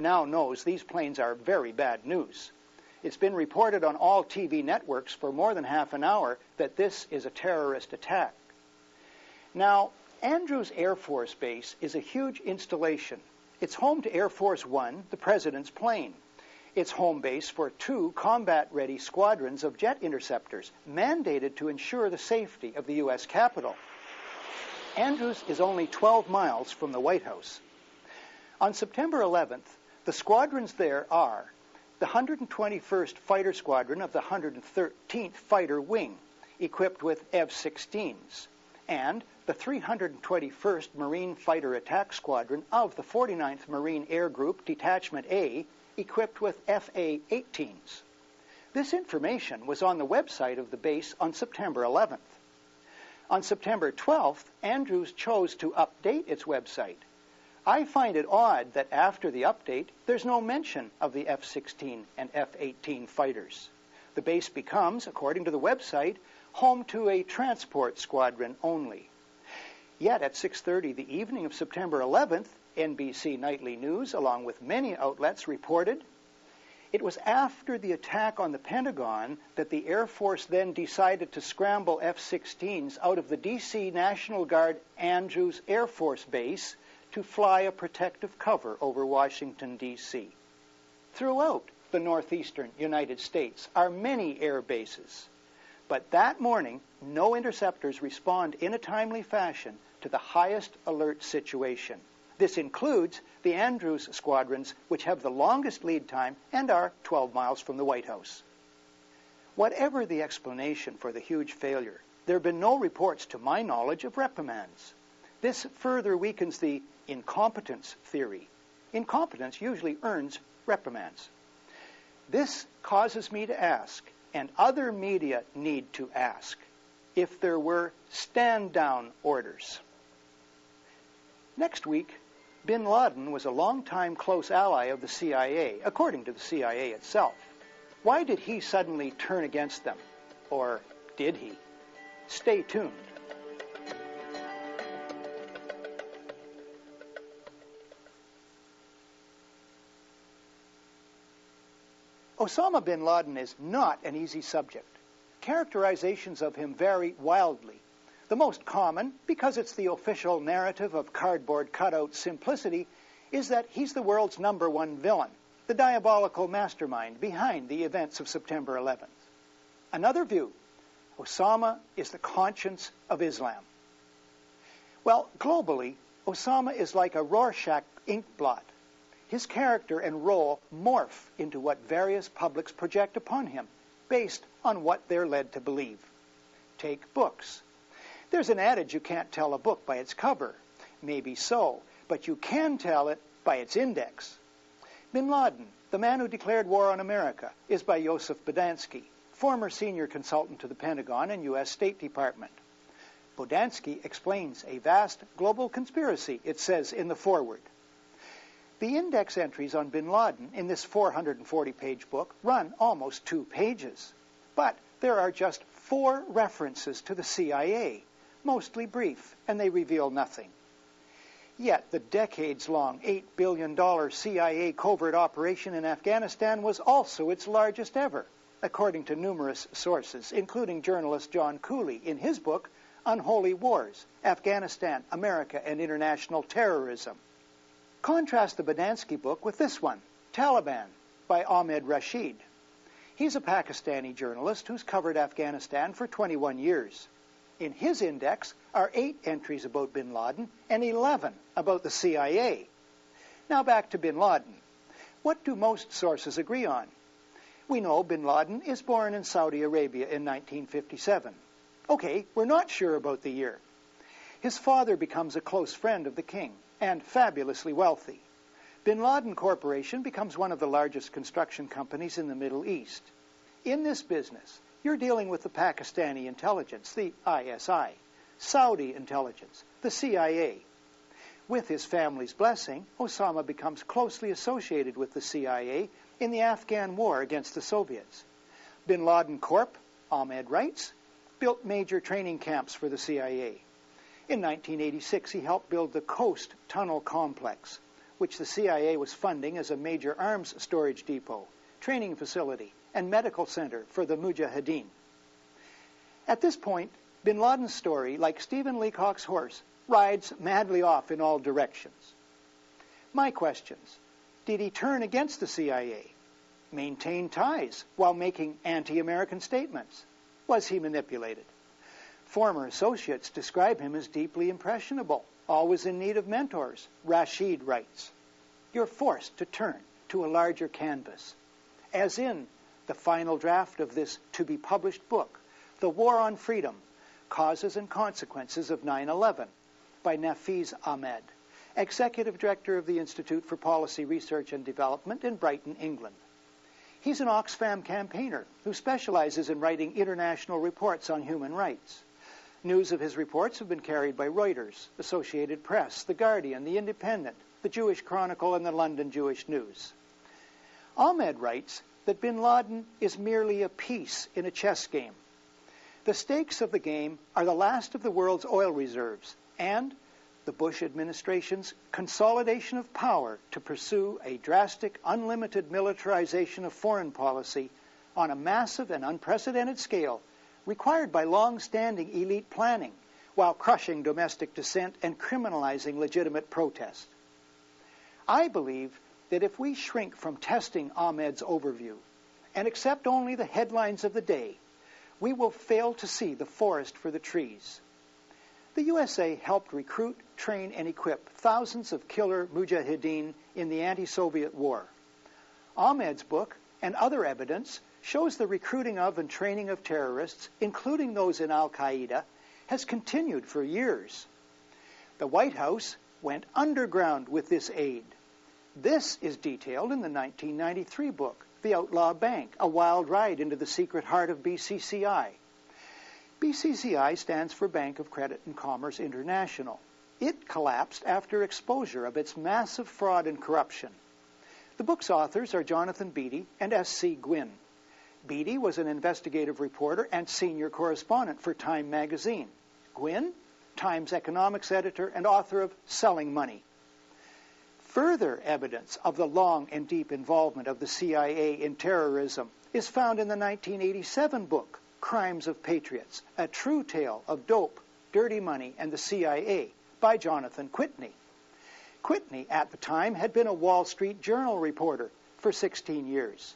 Now knows these planes are very bad news. It's been reported on all TV networks for more than half an hour that this is a terrorist attack. Now, Andrews Air Force Base is a huge installation. It's home to Air Force One, the President's plane. It's home base for 2 combat-ready squadrons of jet interceptors, mandated to ensure the safety of the U.S. Capitol. Andrews is only 12 miles from the White House. On September 11th, the squadrons there are the 121st Fighter Squadron of the 113th Fighter Wing, equipped with F-16s, and the 321st Marine Fighter Attack Squadron of the 49th Marine Air Group Detachment A, equipped with FA-18s. This information was on the website of the base on September 11th. On September 12th, Andrews chose to update its website. I find it odd that after the update, there's no mention of the F-16 and F-18 fighters. The base becomes, according to the website, home to a transport squadron only. Yet at 6:30 the evening of September 11th, NBC Nightly News, along with many outlets, reported it was after the attack on the Pentagon that the Air Force then decided to scramble F-16s out of the D.C. National Guard Andrews Air Force Base to fly a protective cover over Washington, D.C. Throughout the northeastern United States are many air bases. But that morning, no interceptors respond in a timely fashion to the highest alert situation. This includes the Andrews squadrons, which have the longest lead time and are 12 miles from the White House. Whatever the explanation for the huge failure, there have been no reports to my knowledge of reprimands. This further weakens the incompetence theory. Incompetence usually earns reprimands. This causes me to ask, and other media need to ask, if there were stand-down orders. Next week, bin Laden was a longtime close ally of the CIA, according to the CIA itself. Why did he suddenly turn against them? Or did he? Stay tuned. Osama bin Laden is not an easy subject. Characterizations of him vary wildly. The most common, because it's the official narrative of cardboard cutout simplicity, is that he's the world's #1 villain, the diabolical mastermind behind the events of September 11th. Another view, Osama is the conscience of Islam. Well, globally, Osama is like a Rorschach ink blot. His character and role morph into what various publics project upon him, based on what they're led to believe. Take books. There's an adage you can't tell a book by its cover. Maybe so, but you can tell it by its index. Bin Laden, the man who declared war on America, is by Joseph Bodansky, former senior consultant to the Pentagon and U.S. State Department. Bodansky explains a vast global conspiracy, it says in the foreword. The index entries on bin Laden in this 440-page book run almost 2 pages. But there are just 4 references to the CIA, mostly brief, and they reveal nothing. Yet the decades-long $8 billion CIA covert operation in Afghanistan was also its largest ever, according to numerous sources, including journalist John Cooley in his book, Unholy Wars, Afghanistan, America, and International Terrorism. Contrast the Bodansky book with this one, Taliban, by Ahmed Rashid. He's a Pakistani journalist who's covered Afghanistan for 21 years. In his index are 8 entries about bin Laden and 11 about the CIA. Now back to bin Laden. What do most sources agree on? We know bin Laden is born in Saudi Arabia in 1957. Okay, we're not sure about the year. His father becomes a close friend of the king and fabulously wealthy. Bin Laden Corporation becomes one of the largest construction companies in the Middle East. In this business, you're dealing with the Pakistani intelligence, the ISI, Saudi intelligence, the CIA. With his family's blessing, Osama becomes closely associated with the CIA in the Afghan war against the Soviets. Bin Laden Corp., Ahmed writes, built major training camps for the CIA. In 1986, he helped build the Coast Tunnel Complex, which the CIA was funding as a major arms storage depot, training facility, and medical center for the Mujahideen. At this point, bin Laden's story, like Stephen Leacock's horse, rides madly off in all directions. My questions: did he turn against the CIA? Maintain ties while making anti-American statements? Was he manipulated? Former associates describe him as deeply impressionable, always in need of mentors. Rashid writes, "You're forced to turn to a larger canvas," as in the final draft of this to-be-published book, The War on Freedom, Causes and Consequences of 9/11, by Nafiz Ahmed, Executive Director of the Institute for Policy Research and Development in Brighton, England. He's an Oxfam campaigner who specializes in writing international reports on human rights. News of his reports have been carried by Reuters, Associated Press, The Guardian, The Independent, The Jewish Chronicle, and the London Jewish News. Ahmed writes that bin Laden is merely a piece in a chess game. The stakes of the game are the last of the world's oil reserves and the Bush administration's consolidation of power to pursue a drastic, unlimited militarization of foreign policy on a massive and unprecedented scale required by long-standing elite planning while crushing domestic dissent and criminalizing legitimate protest. I believe that if we shrink from testing Ahmed's overview and accept only the headlines of the day, we will fail to see the forest for the trees. The USA helped recruit, train, and equip thousands of killer mujahideen in the anti-Soviet war. Ahmed's book and other evidence shows the recruiting of and training of terrorists, including those in Al-Qaeda, has continued for years. The White House went underground with this aid. This is detailed in the 1993 book, The Outlaw Bank, A Wild Ride into the Secret Heart of BCCI. BCCI stands for Bank of Credit and Commerce International. It collapsed after exposure of its massive fraud and corruption. The book's authors are Jonathan Beattie and S.C. Gwynn. Beattie was an investigative reporter and senior correspondent for Time magazine. Gwynn, Time's economics editor and author of Selling Money. Further evidence of the long and deep involvement of the CIA in terrorism is found in the 1987 book, Crimes of Patriots, A True Tale of Dope, Dirty Money, and the CIA, by Jonathan Whitney. Whitney, at the time, had been a Wall Street Journal reporter for 16 years.